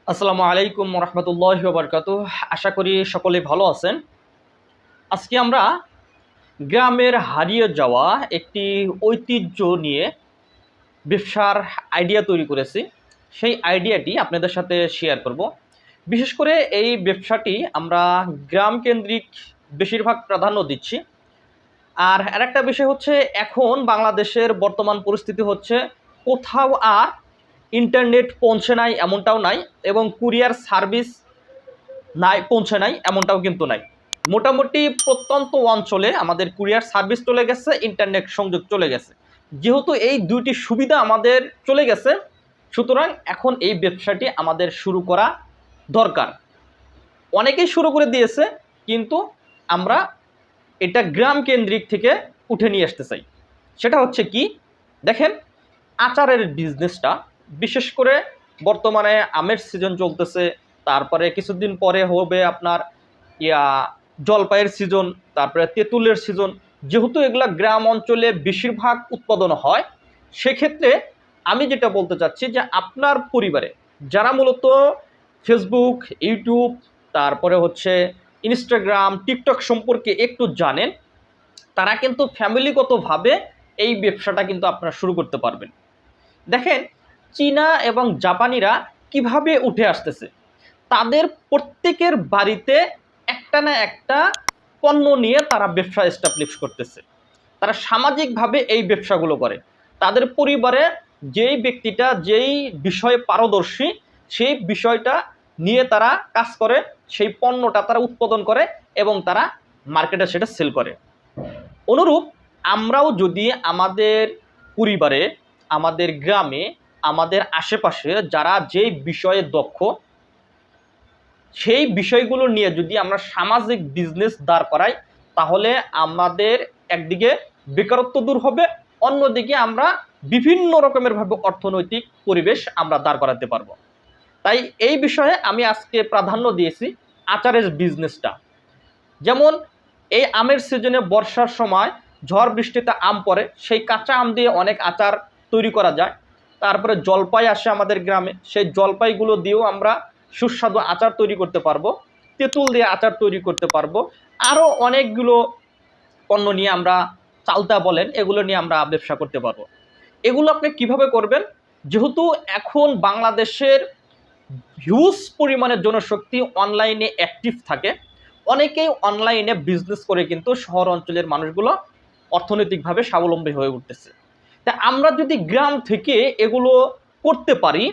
আসসালামু আলাইকুম রহমতুল্লাহি ওয়া বারাকাতুহু। আশা করি সকলে ভালো আছেন। আজকে আমরা গ্রামের হারিয়ে যাওয়া একটি ঐতিহ্য নিয়ে ব্যবসার আইডিয়া তৈরি করেছি। সেই আইডিয়াটি আপনাদের সাথে শেয়ার করব। বিশেষ করে এই ব্যবসাটি আমরা গ্রাম কেন্দ্রিক বেশিরভাগ প্রাধান্য দিচ্ছি। আর আরেকটা বিষয় হচ্ছে, এখন বাংলাদেশের বর্তমান পরিস্থিতি হচ্ছে কোথাও আর ইন্টারনেট পৌঁছে নাই এমনটাও নাই, এবং কুরিয়ার সার্ভিস নাই পৌঁছে নাই এমনটাও কিন্তু নাই। মোটামুটি প্রত্যন্ত অঞ্চলে আমাদের কুরিয়ার সার্ভিস চলে গেছে, ইন্টারনেট সংযোগ চলে গেছে। যেহেতু এই দুইটি সুবিধা আমাদের চলে গেছে, সুতরাং এখন এই ব্যবসাটি আমাদের শুরু করা দরকার। অনেকেই শুরু করে দিয়েছে, কিন্তু আমরা এটা গ্রাম কেন্দ্রিক থেকে উঠে নিয়ে আসতে চাই। সেটা হচ্ছে কি, দেখেন, আচারের বিজনেসটা, বিশেষ করে বর্তমানে আমের সিজন চলতেছে, তারপরে কিছুদিন পরে হবে আপনার জলপাইয়ের সিজন, তারপরে তেঁতুলের সিজন। যেহেতু এগুলা গ্রাম অঞ্চলে বেশিরভাগ উৎপাদন হয়, সেক্ষেত্রে আমি যেটা বলতে চাচ্ছি যে আপনার পরিবারে যারা মূলত ফেসবুক, ইউটিউব, তারপরে হচ্ছে ইনস্টাগ্রাম, টিকটক সম্পর্কে একটু জানেন, তারা কিন্তু ফ্যামিলিগতভাবে এই ব্যবসাটা কিন্তু আপনারা শুরু করতে পারবেন। দেখেন, চীনা এবং জাপানিরা কিভাবে উঠে আসতেছে। তাদের প্রত্যেকের বাড়িতে একটা না একটা পণ্য নিয়ে তারা ব্যবসা এস্টাবলিশ করতেছে। তারা সামাজিকভাবে এই ব্যবসাগুলো করে। তাদের পরিবারে যেই ব্যক্তিটা যেই বিষয়ে পারদর্শী, সেই বিষয়টা নিয়ে তারা কাজ করে, সেই পণ্যটা তারা উৎপাদন করে এবং তারা মার্কেটে সেটা সেল করে। অনুরূপ আমরাও যদি আমাদের পরিবারে, আমাদের গ্রামে, আমাদের আশেপাশে যারা যেই বিষয়ে দক্ষ, সেই বিষয়গুলো নিয়ে যদি আমরা সামাজিক বিজনেস দাঁড় করাই, তাহলে আমাদের একদিকে বেকারত্ব দূর হবে, অন্যদিকে আমরা বিভিন্ন রকমের ভাবে অর্থনৈতিক পরিবেশ আমরা দাঁড় করাতে পারবো। তাই এই বিষয়ে আমি আজকে প্রাধান্য দিয়েছি আচারের বিজনেসটা। যেমন এই আমের সিজনে বর্ষার সময় ঝড় বৃষ্টিতে আম পড়ে, সেই কাঁচা আম দিয়ে অনেক আচার তৈরি করা যায়। তারপরে জলপাই আসে আমাদের গ্রামে, সেই জলপাইগুলো দিয়েও আমরা সুস্বাদু আচার তৈরি করতে পারবো। তেঁতুল দিয়ে আচার তৈরি করতে পারবো। আরও অনেকগুলো পণ্য নিয়ে আমরা, চালতা বলেন, এগুলো নিয়ে আমরা ব্যবসা করতে পারবো। এগুলো আপনি কিভাবে করবেন? যেহেতু এখন বাংলাদেশের হিউজ পরিমাণের জনশক্তি অনলাইনে অ্যাক্টিভ থাকে, অনেকেই অনলাইনে বিজনেস করে কিন্তু শহর অঞ্চলের মানুষগুলো অর্থনৈতিকভাবে স্বাবলম্বী হয়ে উঠতেছে। তা আমরা যদি গ্রাম থেকে এগুলো করতে পারি,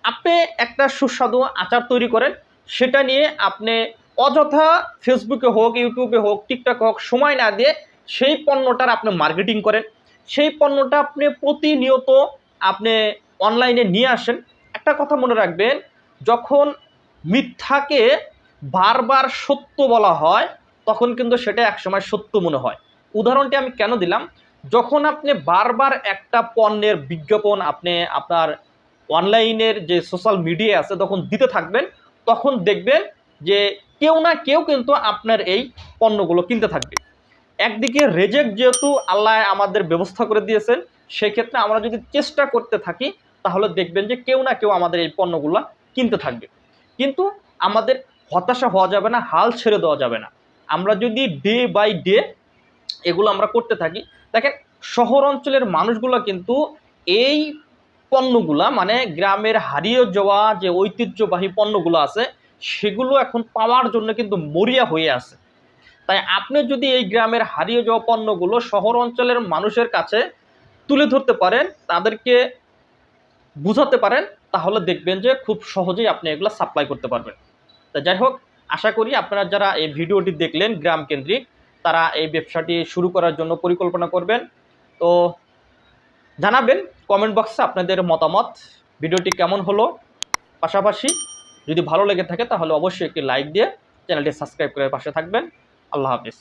আপনি একটা সুস্বাদু আচার তৈরি করেন, সেটা নিয়ে আপনি অযথা ফেসবুকে হোক, ইউটিউবে হোক, টিকটকে হোক সময় না দিয়ে সেই পণ্যটার আপনি মার্কেটিং করেন। সেই পণ্যটা আপনি প্রতিনিয়ত আপনি অনলাইনে নিয়ে আসেন। একটা কথা মনে রাখবেন, যখন মিথ্যাকে বারবার সত্য বলা হয়, তখন কিন্তু সেটা একসময় সত্য মনে হয়। উদাহরণটি আমি কেন দিলাম, যখন আপনি বারবার একটা পণ্যের বিজ্ঞাপন আপনি আপনার অনলাইনের যে সোশ্যাল মিডিয়া আছে তখন দিতে থাকবেন, তখন দেখবেন যে কেউ না কেউ কিন্তু আপনার এই পণ্যগুলো কিনতে থাকবে। একদিকে রেজেক্ট যেহেতু আল্লাহ আমাদের ব্যবস্থা করে দিয়েছেন, সেক্ষেত্রে আমরা যদি চেষ্টা করতে থাকি, তাহলে দেখবেন যে কেউ না কেউ আমাদের এই পণ্যগুলো কিনতে থাকবে। কিন্তু আমাদের হতাশা হওয়া যাবে না, হাল ছেড়ে দেওয়া যাবে না। আমরা যদি ডে বাই ডে এগুলো আমরা করতে থাকি, দেখেন, শহর অঞ্চলের মানুষগুলো কিন্তু এই পণ্যগুলা, মানে গ্রামের হারিয়ে যাওয়া যে ঐতিহ্যবাহী পণ্যগুলো আছে, সেগুলো এখন পাওয়ার জন্য কিন্তু মরিয়া হয়ে আছে। তাই আপনি যদি এই গ্রামের হারিয়ে যাওয়া পণ্যগুলো শহর অঞ্চলের মানুষের কাছে তুলে ধরতে পারেন, তাদেরকে বুঝাতে পারেন, তাহলে দেখবেন যে খুব সহজেই আপনি এগুলো সাপ্লাই করতে পারবেন। তা যাই হোক, আশা করি আপনারা যারা এই ভিডিওটি দেখলেন গ্রাম কেন্দ্রিক, তারা এই ব্যবসাটি শুরু করার জন্য পরিকল্পনা করবেন। তো জানাবেন কমেন্ট বক্সে আপনাদের মতামত, ভিডিওটি কেমন হলো। পাশাপাশি যদি ভালো লেগে থাকে তাহলে অবশ্যই একটি লাইক দিয়ে চ্যানেলটি সাবস্ক্রাইব করে পাশে থাকবেন। আল্লাহ হাফিজ।